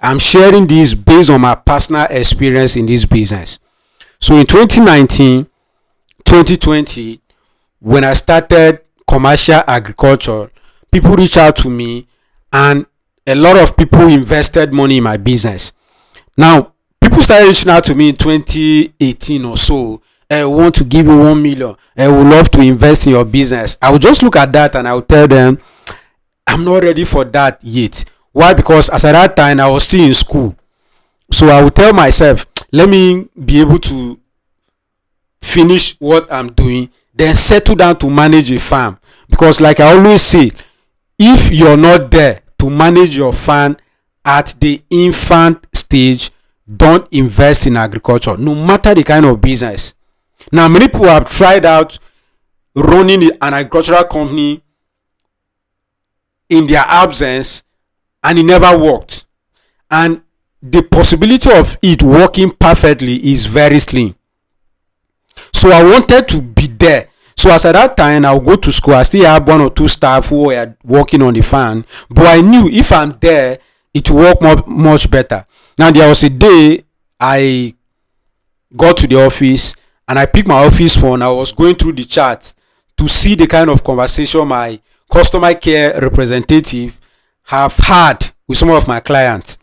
I'm sharing this based on my personal experience in this business. So in 2019, 2020, when I started commercial agriculture, people reached out to me and a lot of people invested money in my business. Now, people started reaching out to me in 2018 or so. I want to give you 1 million. I would love to invest in your business. I would just look at that and I would tell them, I'm not ready for that yet. Why? Because as at that time, I was still in school. So I would tell myself, let me be able to finish what I'm doing, then settle down to manage a farm. Because like I always say, if you're not there to manage your farm at the infant stage, don't invest in agriculture, no matter the kind of business. Now, many people have tried out running an agricultural company in their absence and it never worked. And the possibility of it working perfectly is very slim. So I wanted to be there. So as at that time, I'll go to school. I still have 1 or 2 staff who are working on the farm. But I knew if I'm there, it will work much better. Now, there was a day I got to the office and I picked my office phone. I was going through the chat to see the kind of conversation my customer care representative have had with some of my clients.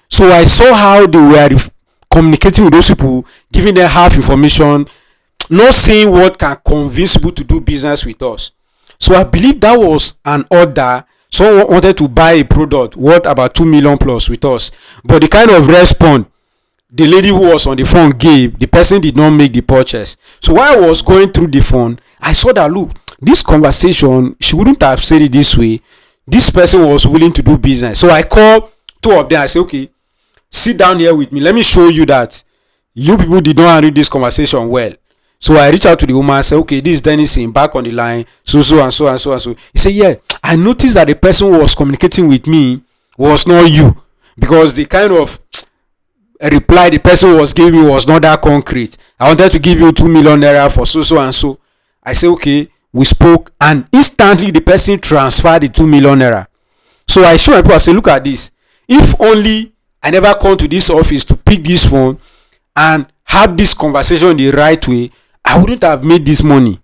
So I saw how they were communicating with those people, giving them half information, not seeing what can convince people to do business with us. So I believe that was an order. Someone wanted to buy a product worth about 2 million plus with us. But the kind of response the lady who was on the phone gave, the person did not make the purchase. So while I was going through the phone, I saw that, look, this conversation, she wouldn't have said it this way. This person was willing to do business. So I called 2 of them. I said, okay, sit down here with me. Let me show you that you people did not handle this conversation well. So I reached out to the woman and said, okay, this is Denison back on the line, so and so and so and so. He said, yeah, I noticed that the person who was communicating with me was not you, because the kind of reply the person was giving me was not that concrete. I wanted to give you 2 million naira for so and so. I said, okay, we spoke, and instantly the person transferred the 2 million naira. So I showed my people, I said, look at this. If only I never come to this office to pick this phone and have this conversation the right way, I wouldn't have made this money.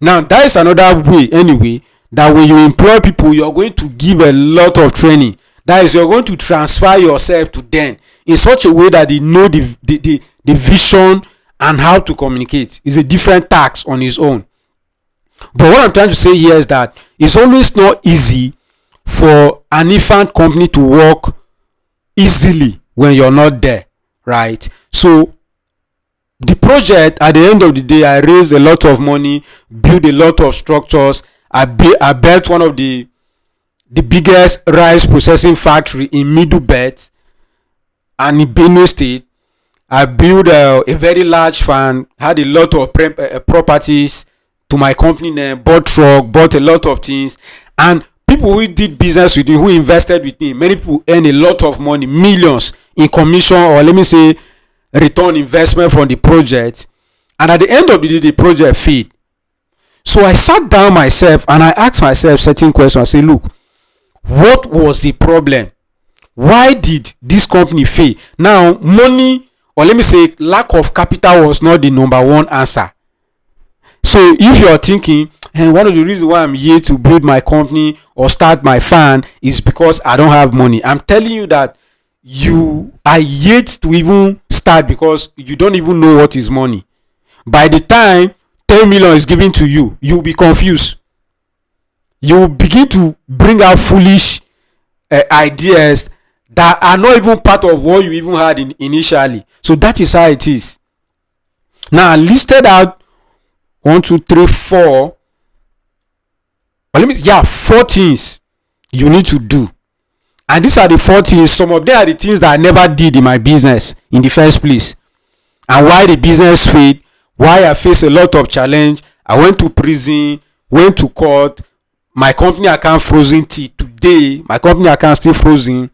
Now, that is another way, anyway, that when you employ people, you're going to give a lot of training. That is, you're going to transfer yourself to them in such a way that they know the vision and how to communicate. It's a different task on its own. But what I'm trying to say here is that it's always not easy for an infant company to work easily when you're not there, right? So the project, at the end of the day, I raised a lot of money, built a lot of structures. I built one of the biggest rice processing factory in Middle Belt and in Benue State. I built a very large farm, had a lot of properties to my company name, bought truck, bought a lot of things. And people who did business with me, who invested with me, many people earn a lot of money, millions in commission, or let me say return investment from the project. And at the end of the day, the project failed. So I sat down myself and I asked myself certain questions. I said, look, what was the problem? Why did this company fail? Now, money, or let me say lack of capital, was not the number one answer. So if you're thinking, and one of the reasons why I'm here to build my company or start my farm is because I don't have money, I'm telling you that you are yet to even start, because you don't even know what is money. By the time 10 million is given to you, you'll be confused. You will begin to bring out foolish ideas that are not even part of what you even had initially. So that is how it is. Now, I listed out 1, 2, 3, 4. Four things you need to do. And these are the 4 things. Some of them are the things that I never did in my business in the first place, and why the business failed, why I faced a lot of challenge. I went to prison, went to court, my company account frozen till today. My company account still frozen.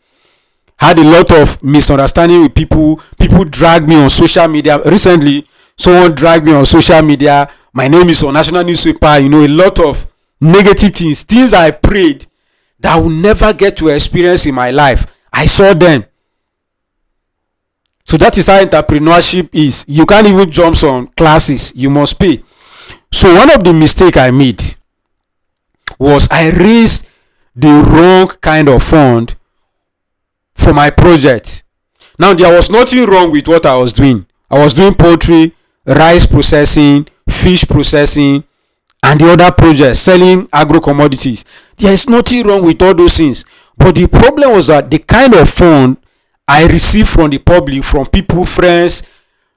Had a lot of misunderstanding with people. People dragged me on social media. Recently, someone dragged me on social media. My name is on national newspaper. A lot of negative things I prayed that I will never get to experience in my life. I saw them. So that is how entrepreneurship is. You can't even jump some classes, you must pay. So one of the mistake I made was I raised the wrong kind of fund for my project. Now there was nothing wrong with what I was doing. I was doing poultry, rice processing, fish processing, and the other projects, selling agro commodities. There is nothing wrong with all those things. But the problem was that the kind of fund I received from the public, from people, friends,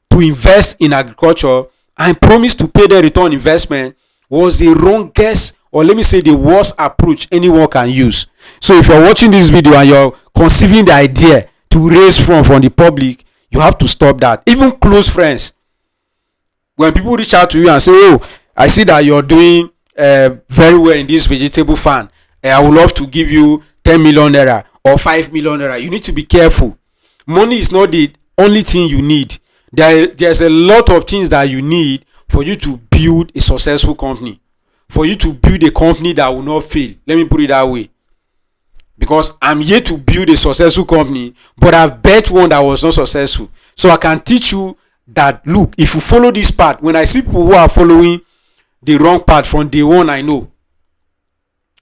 to invest in agriculture and promise to pay the return on investment was the wrongest, or let me say the worst approach anyone can use. So if you're watching this video and you're conceiving the idea to raise funds from the public, you have to stop that. Even close friends, when people reach out to you and say, oh, I see that you're doing very well in this vegetable farm, I would love to give you 10 million naira or 5 million naira. You need to be careful. Money is not the only thing you need. There's a lot of things that you need for you to build a successful company, for you to build a company that will not fail. Let me put it that way. Because I'm here to build a successful company, but I've bet one that was not successful. So I can teach you that, look, if you follow this path, when I see people who are following the wrong path from day one, I know.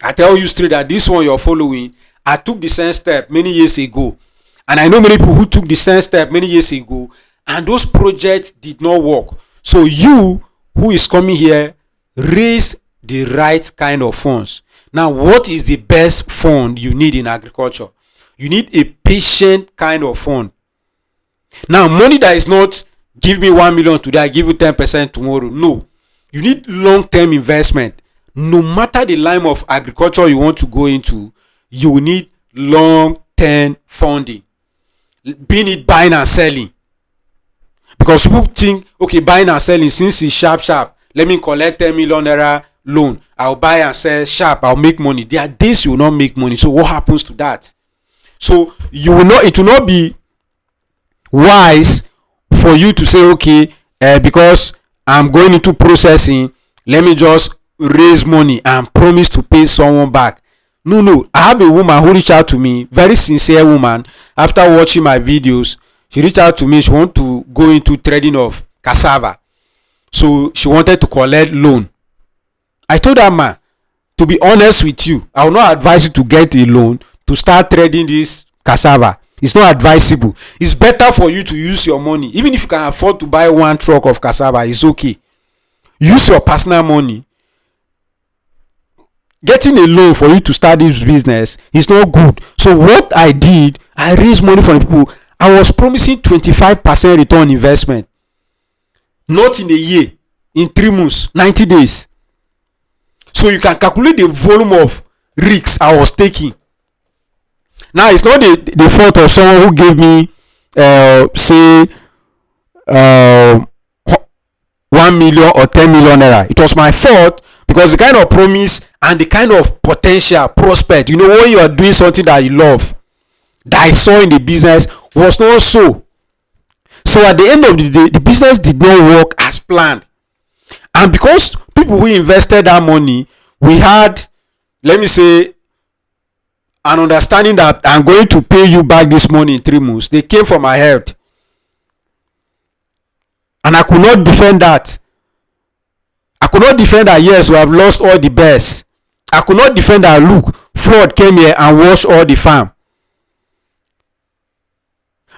I tell you straight that this one you're following, I took the same step many years ago. And I know many people who took the same step many years ago, and those projects did not work. So you who is coming here, raise the right kind of funds. Now, what is the best fund you need in agriculture? You need a patient kind of fund. Now, money that is not give me 1 million today, I give you 10% tomorrow. No. You need long-term investment. No matter the line of agriculture you want to go into, you need long-term funding. Being it buying and selling. Because people think, okay, buying and selling, since it's sharp, let me collect 10 million naira loan. I'll buy and sell sharp, I'll make money. There are days you will not make money. So what happens to that? So it will not be wise for you to say, okay, because I'm going into processing, let me just raise money and promise to pay someone back. No. I have a woman who reached out to me, very sincere woman. After watching my videos, she reached out to me. She wanted to go into trading of cassava. So she wanted to collect loan. I told her, man, to be honest with you, I will not advise you to get a loan to start trading this cassava. It's not advisable. It's better for you to use your money. Even if you can afford to buy 1 truck of cassava, it's okay. Use your personal money. Getting a loan for you to start this business is not good. So what I did, I raised money from people. I was promising 25% return on investment. Not in a year, in 3 months, 90 days. So you can calculate the volume of risks I was taking. Now it's not the fault of someone who gave me say 1 million or 10 million naira. It was my fault because the kind of promise and the kind of potential prospect, when you are doing something that you love, that I saw in the business was not so. So at the end of the day, the business did not work as planned. And because people who invested that money, we had, let me say, an understanding that I'm going to pay you back this money in 3 months. They came for my head. And I could not defend that. I could not defend that, yes, we have lost all the best. I could not defend that, look, flood came here and washed all the farm.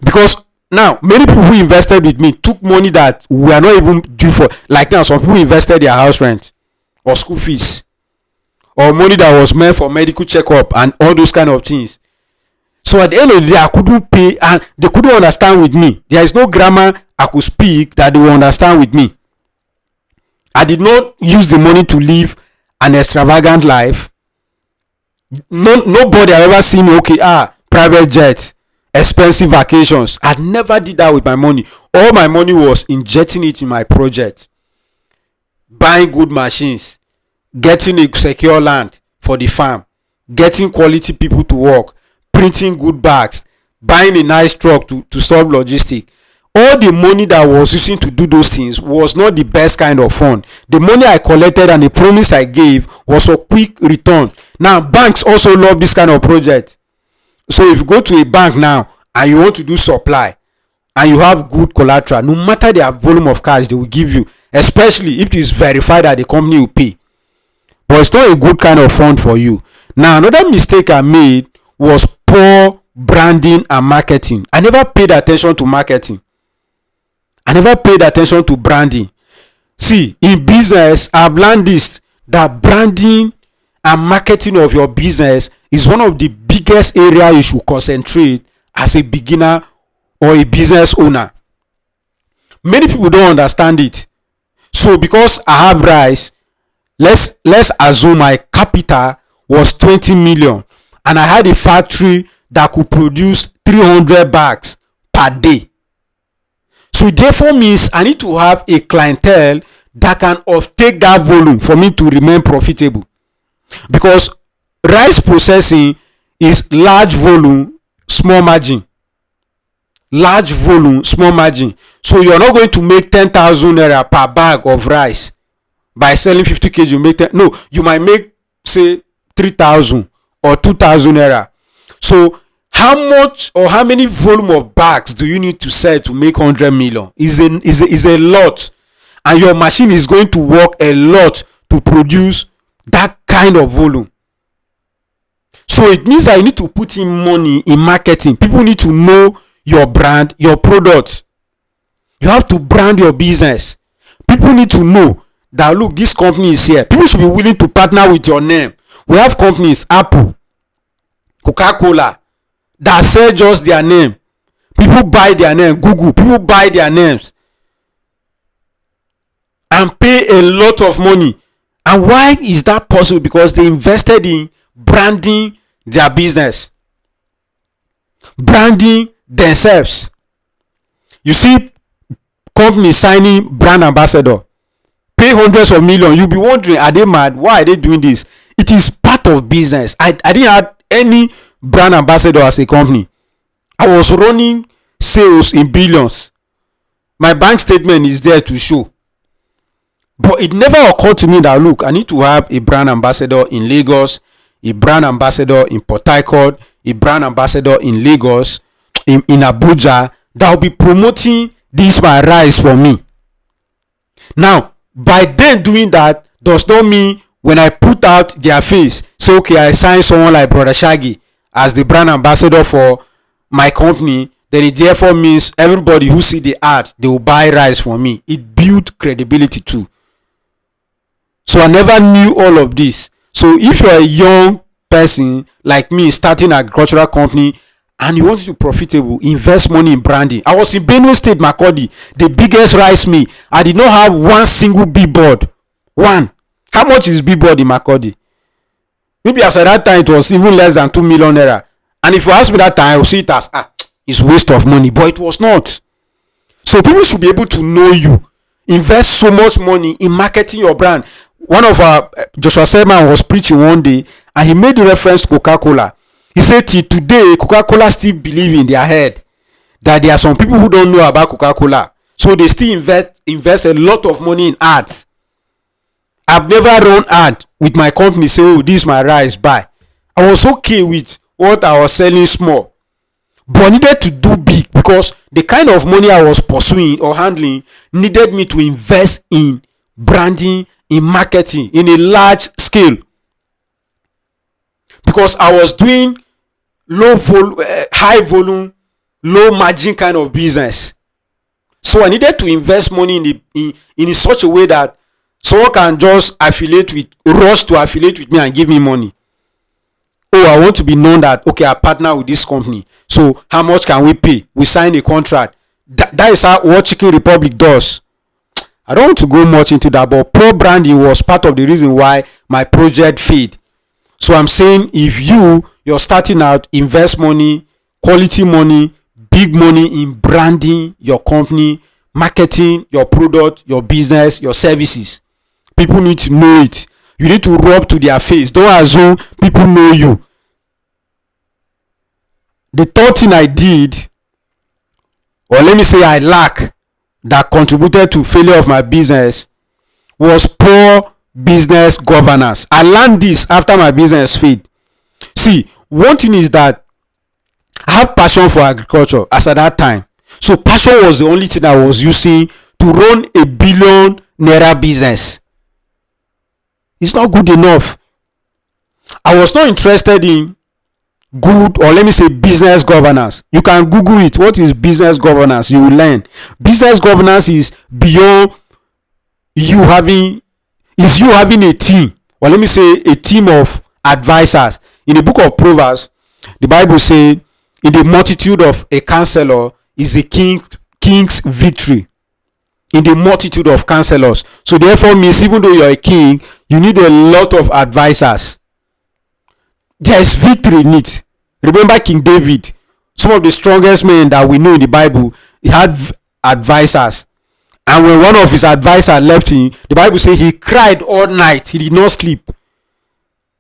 Because now, many people who invested with me took money that we are not even due for. Like now, some people invested their house rent or school fees or money that was meant for medical checkup and all those kind of things. So at the end of the day, I couldn't pay and they couldn't understand with me. There is no grammar I could speak that they will understand with me. I did not use the money to live an extravagant life. Nobody have ever seen me, okay, private jet, expensive vacations. I never did that with my money. All my money was injecting it in my project, buying good machines, getting a secure land for the farm, getting quality people to work, printing good bags, buying a nice truck to solve logistics. All the money that I was using to do those things was not the best kind of fund. The money I collected and the promise I gave was a quick return. Now, banks also love this kind of project. So if you go to a bank now and you want to do supply, and you have good collateral, no matter their volume of cash they will give you, especially if it is verified that the company will pay. But it's not a good kind of fund for you. Now, another mistake I made was poor branding and marketing. I never paid attention to marketing. I never paid attention to branding. See, in business, I've learned this, that branding and marketing of your business is one of the biggest areas you should concentrate as a beginner or a business owner. Many people don't understand it. So because I have rice, let's assume my capital was 20 million and I had a factory that could produce 300 bags per day. So it therefore means I need to have a clientele that can take that volume for me to remain profitable. Because rice processing is large volume, small margin. Large volume, small margin. So you're not going to make 10,000 naira per bag of rice by selling 50 kg. You make no, you might make say 3,000 or 2,000 naira. So how much or how many volume of bags do you need to sell to make 100 million? Is a lot, and your machine is going to work a lot to produce that kind of volume. So it means that you need to put in money in marketing. People need to know your brand, your product. You have to brand your business. People need to know that, look, this company is here. People should be willing to partner with your name. We have companies, Apple, Coca-Cola, that sell just their name. People buy their name. Google, people buy their names and pay a lot of money. And why is that possible? Because they invested in branding their business, branding themselves. You see companies signing brand ambassador, pay hundreds of millions. You'll be wondering, are they mad? Why are they doing this? It is part of business. I didn't have any brand ambassador as a company. I was running sales in billions. My bank statement is there to show. But it never occurred to me that, look, I need to have a brand ambassador in Lagos, a brand ambassador in Port Harcourt, a brand ambassador in Lagos, in Abuja, that will be promoting this my rice for me. Now, by then doing that does not mean when I put out their face, say, okay, I sign someone like Brother Shaggy as the brand ambassador for my company, then it therefore means everybody who see the ad, they will buy rice for me. It built credibility too. So I never knew all of this. So if you're a young person like me starting an agricultural company and you want to be profitable, invest money in branding. I was in Benue State, Makurdi, the biggest rice mill. I did not have one single billboard. One. How much is billboard in Makurdi? Maybe as at that time it was even less than 2 million naira. And if you ask me that time, I will see it as it's waste of money. But it was not. So people should be able to know you. Invest so much money in marketing your brand. One of our Joshua Selman was preaching one day and he made the reference to Coca-Cola. He said till today Coca-Cola still believe in their head that there are some people who don't know about Coca-Cola, so they still invest a lot of money in ads. I've never run ad with my company say, oh, this is my rice, buy. I was okay with what I was selling small, but I needed to do big because the kind of money I was pursuing or handling needed me to invest in branding, in marketing, in a large scale, because I was doing high volume, low margin kind of business. So I needed to invest money in such a way that someone can just rush to affiliate with me and give me money. Oh, I want to be known that, okay, I partner with this company. So how much can we pay? We sign a contract. That is what Chicken Republic does. I don't want to go much into that, but poor branding was part of the reason why my project failed. So I'm saying, if you're starting out, invest money, quality money, big money in branding your company, marketing your product, your business, your services. People need to know it. You need to rub to their face. Don't assume people know you. The third thing I did, or let me say I lack, that contributed to failure of my business was poor business governance. I learned this after my business failed. See, one thing is that I have passion for agriculture as at that time. So passion was the only thing I was using to run a 1 billion naira business. It's not good enough. I was not interested in good, or let me say, business governance. You can Google it. What is business governance? You will learn. Business governance is beyond you having a team, or let me say a team of advisors. In the book of Proverbs, the Bible say, in the multitude of a counselor is a king's victory. In the multitude of counselors. So therefore means, even though you're a king, you need a lot of advisors. There is victory in it. Remember King David, some of the strongest men that we know in the Bible, he had advisors. And when one of his advisors left him, the Bible says he cried all night. He did not sleep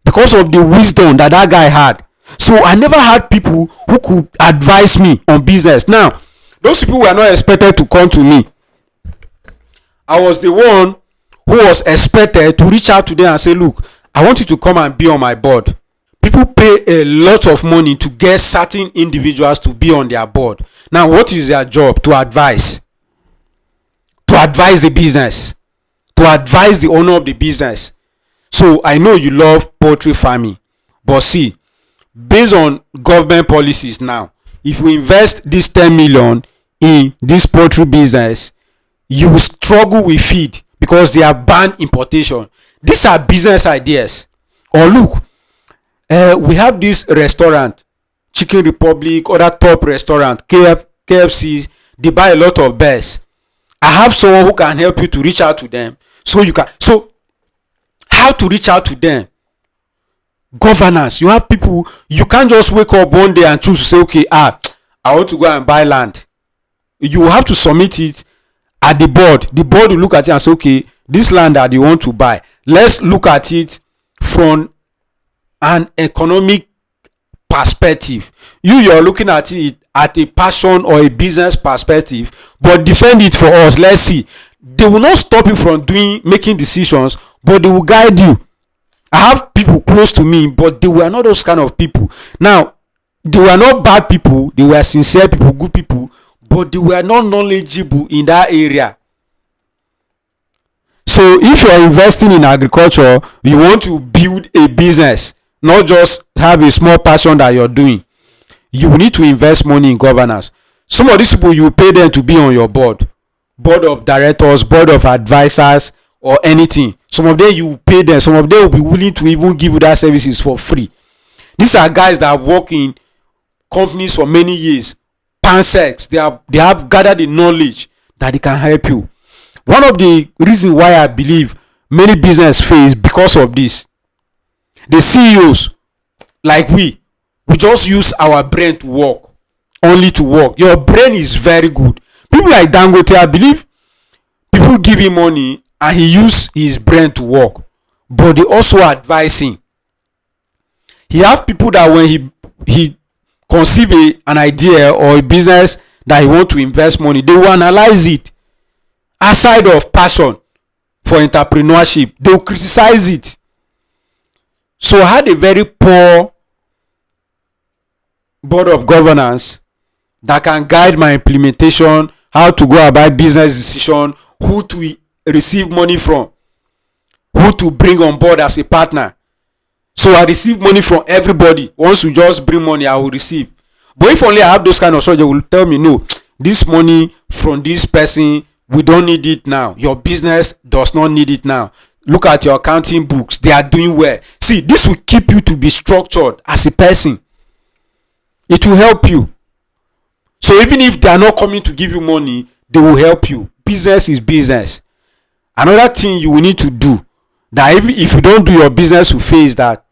because of the wisdom that guy had. So I never had people who could advise me on business. Now, those people were not expected to come to me. I was the one who was expected to reach out to them and say, look, I want you to come and be on my board. People pay a lot of money to get certain individuals to be on their board. Now, what is their job? To advise. To advise the business. To advise the owner of the business. So I know you love poultry farming. But see, based on government policies now, if we invest this 10 million in this poultry business, you will struggle with feed because they have banned importation. These are business ideas. Or look, we have this restaurant, Chicken Republic, other top restaurant, KFC, they buy a lot of birds. I have someone who can help you to reach out to them. So how to reach out to them? Governance. You have people, you can't just wake up one day and choose to say, okay, I want to go and buy land. You have to submit it at the board. The board will look at it and say, okay, this land that you want to buy, let's look at it from an economic perspective. You're looking at it at a passion or a business perspective, but defend it for us. Let's see. They will not stop you from making decisions, but they will guide you. I have people close to me, but they were not those kind of people. Now, they were not bad people. They were sincere people, good people, but they were not knowledgeable in that area. So if you're investing in agriculture, you want to build a business, not just have a small passion that you're doing, you need to invest money in governance. Some of these people, you pay them to be on your board of directors, board of advisors, or anything. Some of them you pay them. Some of them will be willing to even give you that services for free. These are guys that have worked in companies for many years. Pansex, they have gathered the knowledge that they can help you. One of the reasons why I believe many business fail is because of this. The CEOs, like we just use our brain to work, only to work. Your brain is very good. People like Dangote, I believe people give him money and he use his brain to work, but they also advise him. He have people that when he conceive an idea or a business that he want to invest money, they will analyze it aside of passion for entrepreneurship. They will criticize it. So I had a very poor board of governance that can guide my implementation, how to go about business decision, who to receive money from, who to bring on board as a partner. So I receive money from everybody. Once you just bring money, I will receive. But if only I have those kind of structure, they will tell me, no, this money from this person, we don't need it now. Your business does not need it now. Look at your accounting books. They are doing well. See, this will keep you to be structured as a person. It will help you. So even if they are not coming to give you money, they will help you. Business is business. Another thing you will need to do, that even if you don't do, your business will fail, is that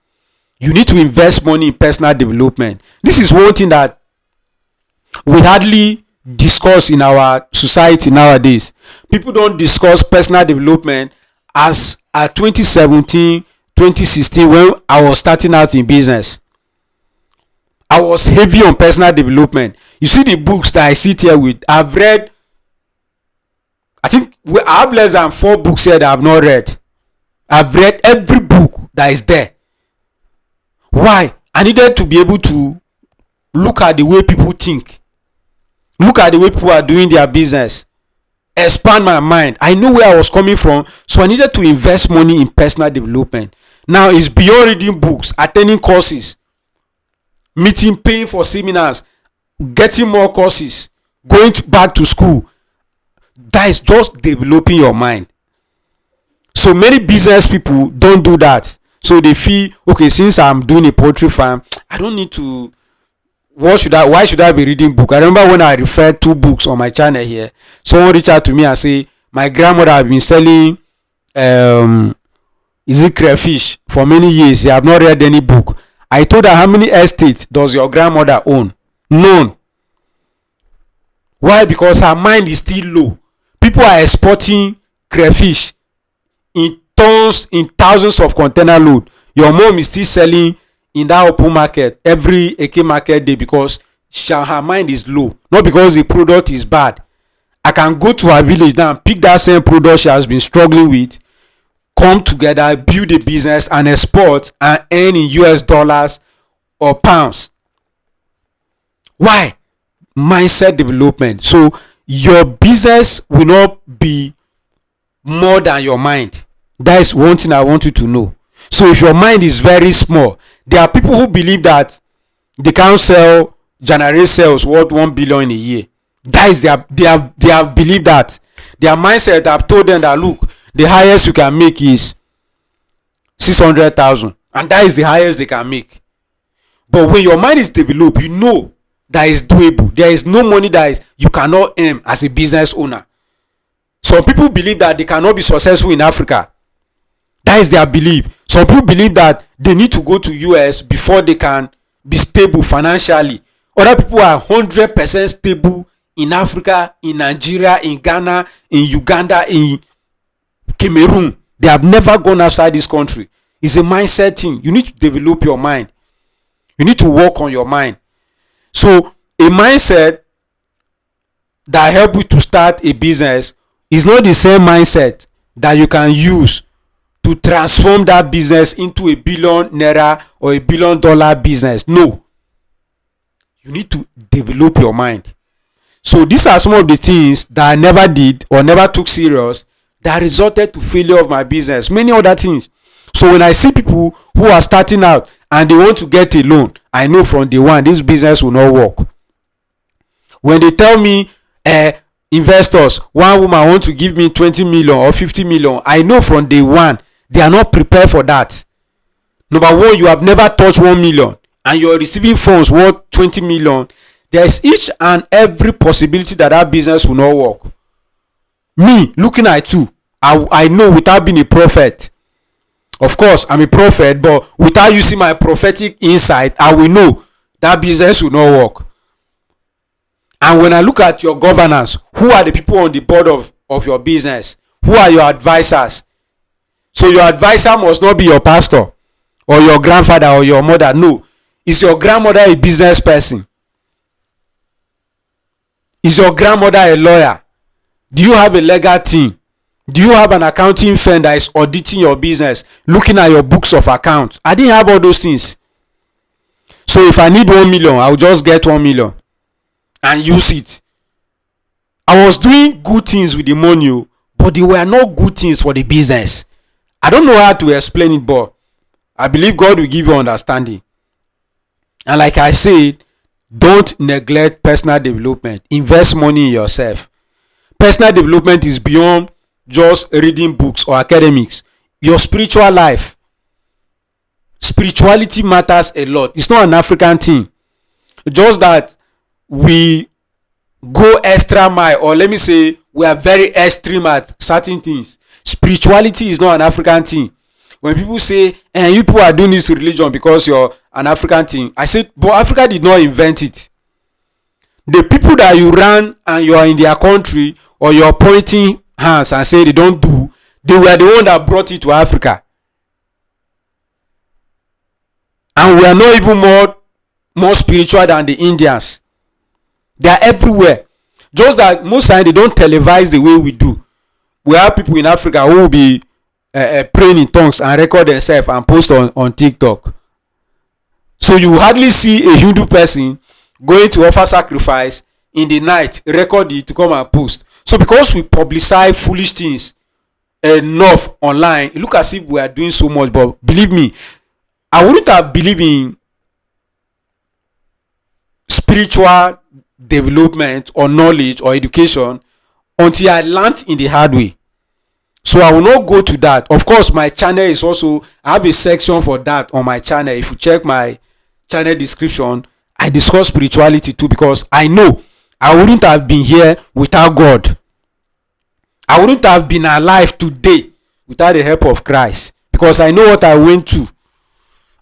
you need to invest money in personal development. This is one thing that we hardly discuss in our society nowadays. People don't discuss personal development as at 2017, 2016, when I was starting out in business. I was heavy on personal development. You see the books that I sit here with, I've read, I think I have less than 4 books here that I've not read. I've read every book that is there. Why? I needed to be able to look at the way people think. Look at the way people are doing their business. Expand my mind. I know where I was coming from, so I needed to invest money in personal development. Now it's beyond reading books, attending courses, meeting, paying for seminars, getting more courses, going back to school. That is just developing your mind. So many business people don't do that. So they feel, okay, since I'm doing a poultry farm, I don't need to. Why should I be reading book? I remember when I referred 2 books on my channel here, someone reached out to me and say my grandmother have been selling is it crayfish for many years. They have not read any book. I told her, how many estates does your grandmother own? None. Why? Because her mind is still low. People are exporting crayfish in tons, in thousands of container load. Your mom is still selling in that open market every Eke market day because her mind is low, not because the product is bad. I can go to her village now and pick that same product she has been struggling with, come together, build a business and export and earn in US dollars or pounds. Why? Mindset development. So your business will not be more than your mind. That is one thing I want you to know. So if your mind is very small, there are people who believe that they can't generate sales worth 1 billion in a year. That is they have believed that. Their mindset have told them that, look, the highest you can make is 600,000, and that is the highest they can make. But when your mind is developed, you know that is doable. There is no money you cannot earn as a business owner. Some people believe that they cannot be successful in Africa. That is their belief. Some people believe that they need to go to US before they can be stable financially. Other people are 100% stable in Africa, in Nigeria, in Ghana, in Uganda, in Cameroon. They have never gone outside this country. It's a mindset thing. You need to develop your mind. You need to work on your mind. So a mindset that help you to start a business is not the same mindset that you can use to transform that business into a billion naira or a $1 billion business. No. You need to develop your mind. So these are some of the things that I never did or never took serious that resulted to failure of my business. Many other things. So when I see people who are starting out and they want to get a loan, I know from day one this business will not work. When they tell me investors, one woman want to give me 20 million or 50 million, I know from day one they are not prepared for that. Number one, you have never touched 1 million and you're receiving funds worth 20 million. There is each and every possibility that business will not work. Me looking at you, I know without being a prophet. Of course, I'm a prophet, but without using my prophetic insight, I will know that business will not work. And when I look at your governance, who are the people on the board of your business? Who are your advisors? So your advisor must not be your pastor or your grandfather or your mother. No. Is your grandmother a business person? Is your grandmother a lawyer? Do you have a legal team? Do you have an accounting firm that is auditing your business, looking at your books of accounts? I didn't have all those things. So if I need 1 million, I'll just get 1 million and use it. I was doing good things with the money, but they were not good things for the business. I don't know how to explain it, but I believe God will give you understanding. And like I said, don't neglect personal development. Invest money in yourself. Personal development is beyond just reading books or academics. Your spiritual life. Spirituality matters a lot. It's not an African thing. Just that we go extra mile, or let me say we are very extreme at certain things. Spirituality is not an African thing. When people say, you people are doing this religion because you're an African thing, I said, but Africa did not invent it. The people that you ran and you are in their country, or you're pointing hands and say they don't do, they were the one that brought it to Africa. And we are not even more spiritual than the Indians. They are everywhere. Just that most times they don't televise the way we do. We have people in Africa who will be praying in tongues and record themselves and post on TikTok. So you hardly see a Hindu person going to offer sacrifice in the night, record it to come and post. So because we publicize foolish things enough online, it look as if we are doing so much. But believe me, I wouldn't have believed in spiritual development or knowledge or education until I learned in the hard way. So I will not go to that. Of course, my channel is also, I have a section for that on my channel. If you check my channel description, I discuss spirituality too, because I know I wouldn't have been here without God. I wouldn't have been alive today without the help of Christ, because I know what I went through,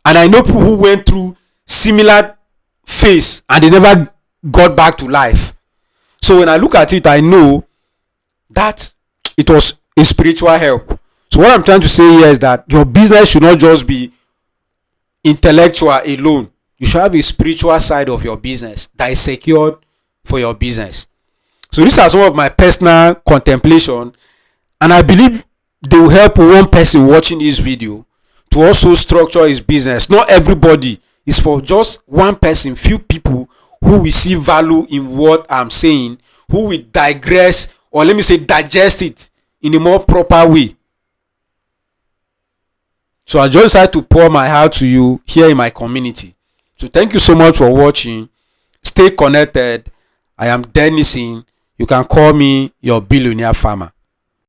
and I know people who went through similar phase and they never got back to life. So when I look at it, I know that it was a spiritual help. So what I'm trying to say here is that your business should not just be intellectual alone. You should have a spiritual side of your business that is secured for your business. So these are some of my personal contemplation, and I believe they will help one person watching this video to also structure his business. Not everybody, is for just one person, few people who will see value in what I'm saying, who will digress, or let me say digest it in a more proper way. So I just had to pour my heart to you here in my community. So thank you so much for watching. Stay connected. I am Dennison. You can call me your billionaire farmer.